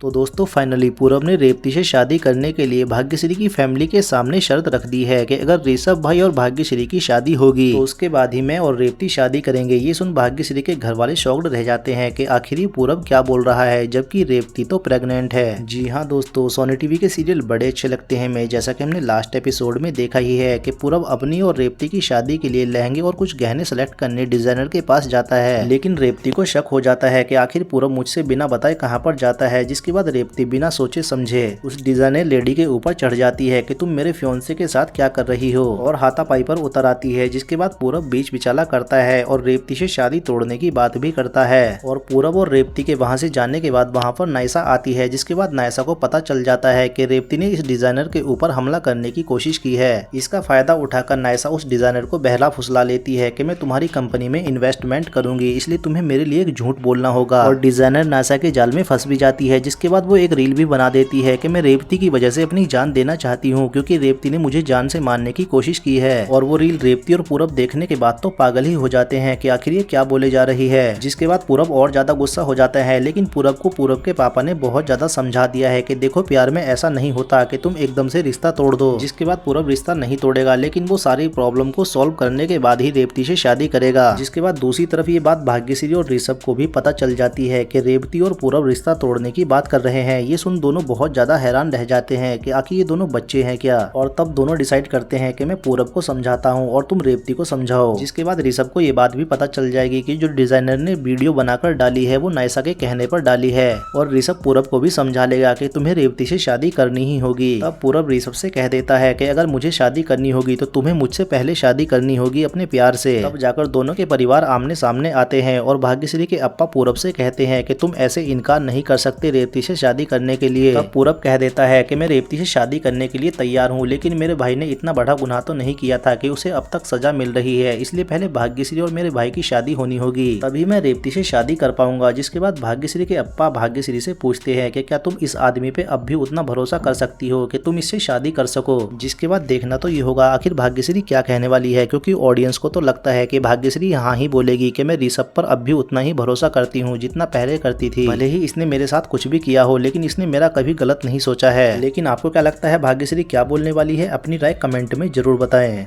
तो दोस्तों फाइनली पूरब ने रेवती से शादी करने के लिए भाग्यश्री की फैमिली के सामने शर्त रख दी है कि अगर ऋषभ भाई और भाग्यश्री की शादी होगी तो उसके बाद ही मैं और रेवती शादी करेंगे। ये सुन भाग्यश्री के घर वाले शॉक्ड रह जाते हैं कि आखिर ये पूरब क्या बोल रहा है, जबकि रेवती तो प्रेग्नेंट है। जी हाँ दोस्तों, सोनी टीवी के सीरियल बड़े अच्छे लगते हैं हमें, जैसा कि हमने लास्ट एपिसोड में देखा ही है कि पूरब अपनी और रेवती की शादी के लिए लहंगे और कुछ गहने सेलेक्ट करने डिजाइनर के पास जाता है, लेकिन रेवती को शक हो जाता है कि आखिर पूरब मुझसे बिना बताए कहाँ पर जाता है। जिसके बाद रेवती बिना सोचे समझे उस डिजाइनर लेडी के ऊपर चढ़ जाती है कि तुम मेरे फियोंसे के साथ क्या कर रही हो, और हाथापाई पर उतर आती है। जिसके बाद पूरब बीच बिचाला करता है और रेवती से शादी तोड़ने की बात भी करता है। और पूरब और रेवती के वहां से जाने के बाद वहां पर नायसा आती है। जिसके बाद नायसा को पता चल जाता है कि रेवती ने इस डिजाइनर के ऊपर हमला करने की कोशिश की है। इसका फायदा उठाकर नायसा उस डिजाइनर को बहला फुसला लेती है कि मैं तुम्हारी कंपनी में इन्वेस्टमेंट करूंगी, इसलिए तुम्हें मेरे लिए एक झूठ बोलना होगा। और डिजाइनर नायसा के जाल में फंस भी जाती है। जिसके बाद वो एक रील भी बना देती है कि मैं रेवती की वजह से अपनी जान देना चाहती हूँ, क्योंकि रेवती ने मुझे जान से मारने की कोशिश की है। और वो रील रेवती और पूरब देखने के बाद तो पागल ही हो जाते हैं कि आखिर ये क्या बोले जा रही है। जिसके बाद पूरब और ज्यादा गुस्सा हो जाता है, लेकिन पूरब को पूरब के पापा ने बहुत ज्यादा समझा दिया है कि देखो प्यार में ऐसा नहीं होता कि तुम एकदम से रिश्ता तोड़ दो। जिसके बाद पूरब रिश्ता नहीं तोड़ेगा, लेकिन वो सारी प्रॉब्लम को सॉल्व करने के बाद ही रेवती से शादी करेगा। जिसके बाद दूसरी तरफ ये बात भाग्यश्री और ऋषभ को भी पता चल जाती है कि रेवती और पूरब रिश्ता तोड़ने की बात कर रहे हैं। ये सुन दोनों बहुत ज्यादा हैरान रह जाते हैं कि आखिर ये दोनों बच्चे हैं क्या। और तब दोनों डिसाइड करते हैं कि मैं पूरब को समझाता हूँ और तुम रेवती को समझाओ। जिसके बाद ऋषभ को ये बात भी पता चल जाएगी कि जो डिजाइनर ने वीडियो बनाकर डाली है वो नायसा के कहने पर डाली है। और ऋषभ पूरब को भी समझा लेगा कि तुम्हें रेवती से शादी करनी ही होगी। तब पूरब ऋषभ से कह देता है कि अगर मुझे शादी करनी होगी तो तुम्हें मुझसे पहले शादी करनी होगी अपने प्यार से। तब जाकर दोनों के परिवार आमने सामने आते हैं और भाग्यश्री के अप्पा पूरब से कहते हैं कि तुम ऐसे इनकार नहीं कर सकते रेवती से शादी करने के लिए। तब पूरब कह देता है कि मैं रेवती से शादी करने के लिए तैयार हूँ, लेकिन मेरे भाई ने इतना बड़ा गुनाह तो नहीं किया था कि उसे अब तक सजा मिल रही है, इसलिए पहले भाग्यश्री और मेरे भाई की शादी होनी होगी, तभी मैं रेवती से शादी कर पाऊंगा। जिसके बाद भाग्यश्री के अप्पा भाग्यश्री से पूछते हैं कि क्या तुम इस आदमी पे अब भी उतना भरोसा कर सकती हो कि तुम इससे शादी कर सको। जिसके बाद देखना तो ये होगा आखिर भाग्यश्री क्या कहने वाली है, क्योंकि ऑडियंस को तो लगता है कि भाग्यश्री हाँ ही बोलेगी कि मैं ऋषभ पर अब भी उतना ही भरोसा करती हूँ जितना पहले करती थी, भले ही इसने मेरे साथ कुछ भी किया हो, लेकिन इसने मेरा कभी गलत नहीं सोचा है। लेकिन आपको क्या लगता है भाग्यश्री क्या बोलने वाली है? अपनी राय कमेंट में जरूर बताएं।